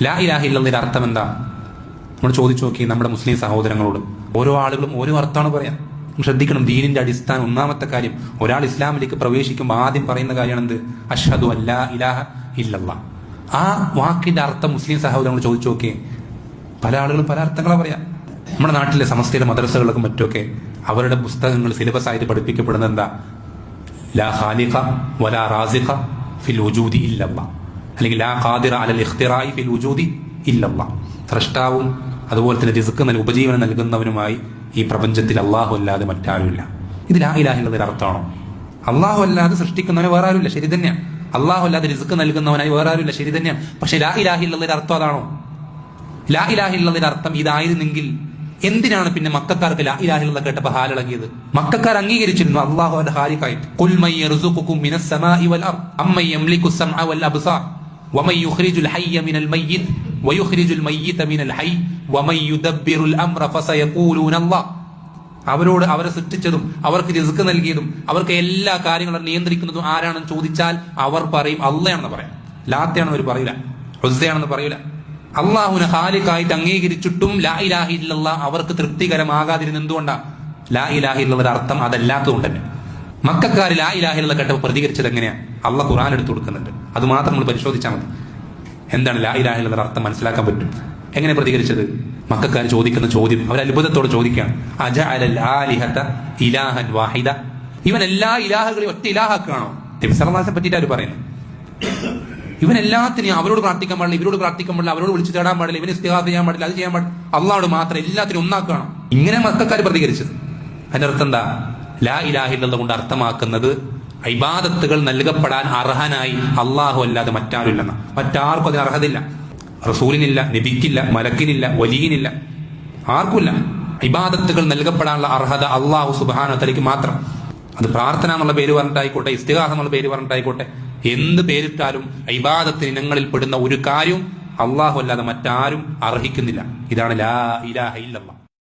ലാ ഇലാഹ ഇല്ലല്ലയുടെ അർത്ഥം എന്താ? നമ്മൾ ചോദിച്ചു നോക്കി നമ്മുടെ മുസ്ലിം സഹോദരങ്ങളോട്. ഓരോ ആളുകളും ഓരോ അർത്ഥമാണ് പറയാം. ശ്രദ്ധിക്കണം. ദീനിന്റെ അടിസ്ഥാനം ഒന്നാമത്തെ കാര്യം, ഒരാൾ ഇസ്ലാമിലേക്ക് പ്രവേശിക്കുമ്പോൾ ആദ്യം പറയുന്ന കാര്യമാണ് എന്ത്? അഷ്ഹദു അല്ലാ ഇലാഹ ഇല്ലല്ലാഹ്. ആ വാക്കിന്റെ അർത്ഥം മുസ്ലിം സഹോദരങ്ങൾ ചോദിച്ചു നോക്കിയേ. പല ആളുകളും പല അർത്ഥങ്ങളാ പറയാം. നമ്മുടെ നാട്ടിലെ സമസ്തയിലെ മദ്രസകൾക്കും മറ്റൊക്കെ അവരുടെ പുസ്തകങ്ങൾ സിലബസ് ആയിട്ട് പഠിപ്പിക്കപ്പെടുന്നത് എന്താ? ലാ ഖാലിഖ വലാ റാസിഖ ഫിൽ വജൂദി ഇല്ലല്ലാഹ്, അല്ലെങ്കിൽ ലാ ഖാദിറ അലൽ ഇഖ്തിറാഇ ഫിൽ വജൂദി ഇല്ലല്ലാഹ്. സ്രഷ്ടാവും അതുപോലെ തന്നെ റിസ്ക് ഉപജീവനം നൽകുന്നവനുമായി ഈ പ്രപഞ്ചത്തിൽ അള്ളാഹു അല്ലാതെ മറ്റാരുമില്ല. ഇത് ലാ ഇലാഹ ഇല്ലല്ലയുടെ അർത്ഥമാണോ? അള്ളാഹു അല്ലാതെ സൃഷ്ടിക്കുന്നവന് വേറെ ആരുമില്ല, ശരി തന്നെയാണ്. അള്ളാഹു അല്ലാതെ റിസ്ക് നൽകുന്നവനായി വേറെ ആരുമില്ല, ശരി തന്നെയാണ്. പക്ഷെ ലാ ഇലാഹ ഇല്ലല്ലയുടെ അർത്ഥം അതാണോ? ലാ ഇലാഹ ഇല്ലല്ലയുടെ അർത്ഥം ഇതായിരുന്നെങ്കിൽ എന്തിനാണ് പിന്നെ മക്കക്കാർക്ക് ലാ ഇലാഹ ഇല്ലല്ലാഹ് കേട്ടപ്പോൾ ഹാലിളകിയത്? മക്കക്കാർ അംഗീകരിച്ചിരുന്നു അള്ളാഹു അവന്റെ ഖാലിഖായിട്ട്. ഖുൽ മൻ യർസുഖുകും മിനസ് സമാഇ വൽ അർദ് അമ്മൻ യംലികു സമഅ വൽ അബ്സാർ വമൻ യുഖ്രിജുൽ ഹയ്യ മിനൽ മയ്യിത് വയുഖ്രിജുൽ മയ്യിത മിനൽ ഹയ്യ് വമൻ യുദബ്ബിറുൽ അംറ ഫസയഖൂലൂന അല്ലാഹ്. അവരോട് അവരെ സൃഷ്ടിച്ചതും അവർക്ക് റിസ്ക് നൽകിയതും അവർക്ക് എല്ലാ കാര്യങ്ങളും നിയന്ത്രിക്കുന്നതും ആരാണെന്ന് ചോദിച്ചാൽ അവർ പറയും അള്ളയാണെന്ന് പറയാം. ലാത്തയാണെന്ന് അവർ പറയില്ല, ഉസ്സയാണെന്ന് പറയില്ല. അള്ളാഹുവിനെ ഖാലിഖായിട്ട് അംഗീകരിച്ചിട്ടും ലാ ഇലാഹ ഇല്ലല്ലാഹ് അവർക്ക് തൃപ്തികരമാകാതിരുന്ന എന്തുകൊണ്ടാ? ലാ ഇലാഹ ഇല്ലല്ലയുടെ അർത്ഥം അതല്ലാത്തതുകൊണ്ട് തന്നെ. മക്കക്കാർ ലാ ഇലാഹ ഇല്ലല്ലാഹ് കേട്ടപ്പോൾ പ്രതികരിച്ചത് എങ്ങനെയാ? അള്ളാഹ് ഖുർആൻ എടുത്തു കൊടുക്കുന്നുണ്ട്, അത് മാത്രം നമ്മൾ പരിശോധിച്ചാൽ മതി. എന്താണ് ലാ ഇലാഹ ഇല്ലല്ലയുടെ അർത്ഥം മനസ്സിലാക്കാൻ പറ്റും. എങ്ങനെ പ്രതികരിച്ചത്? മക്കക്കാർ ചോദിക്കുന്ന ചോദ്യം അവർ അത്ഭുതത്തോടെ ചോദിക്കുകയാണ്. അജഅലൽ ആലിഹത ഇലാഹൻ വാഹിദ, ഇവൻ എല്ലാ ഇലാഹകളെയും ഒറ്റ ഇലാഹാക്കുകയാണോ? നബി സല്ലല്ലാഹു അലൈഹി വസല്ലം പറ്റിയിട്ട് അവർ പറയുന്നത്. ഇവൻ എല്ലാത്തിനും അവരോട് പ്രാർത്ഥിക്കാൻ പാടില്ല, ഇവരോട് പ്രാർത്ഥിക്കാൻ പാടില്ല, അവരോട് വിളിച്ചു തേടാൻ പാടില്ല, ഇവന് ഇസ്തിഗാസ ചെയ്യാൻ പാടില്ല, അത് ചെയ്യാൻ പാടില്ല, അള്ളാഹോട് മാത്രം എല്ലാത്തിനും ഒന്നാക്കണം. ഇങ്ങനെ മക്കക്കാർ പ്രതികരിച്ചത്. അതിന്റെ അർത്ഥം എന്താ? ലാ ഇലാഹ ഇല്ലല്ലാഹ് കൊണ്ട് അർത്ഥമാക്കുന്നത് ഇബാദത്തുകൾ നൽകപ്പെടാൻ അർഹനായി അള്ളാഹു അല്ലാതെ മറ്റാരുമില്ലെന്ന. മറ്റാർക്കും അതിന് അർഹതയില്ല. റസൂലിനില്ല, നബിക്കില്ല, മലക്കിനില്ല, വലിയനില്ല, ആർക്കുമില്ല. ഇബാദത്തുകൾ നൽകപ്പെടാനുള്ള അർഹത അള്ളാഹു സുബ്ഹാനഹു വ തആലയ്ക്ക് മാത്രം. അത് പ്രാർത്ഥന എന്നുള്ള പേര് പറഞ്ഞിട്ടായിക്കോട്ടെ, ഇസ്തിഗാസ എന്നുള്ള പേര് പറഞ്ഞിട്ടായിക്കോട്ടെ, എന്ത് പേരിട്ടാലും ഇബാദത്തിന് ഇനങ്ങളിൽ പെടുന്ന ഒരു കാര്യവും അള്ളാഹു അല്ലാതെ മറ്റാരും അർഹിക്കുന്നില്ല. ഇതാണ് ലാ ഇലാഹ ഇല്ലല്ലാഹ്.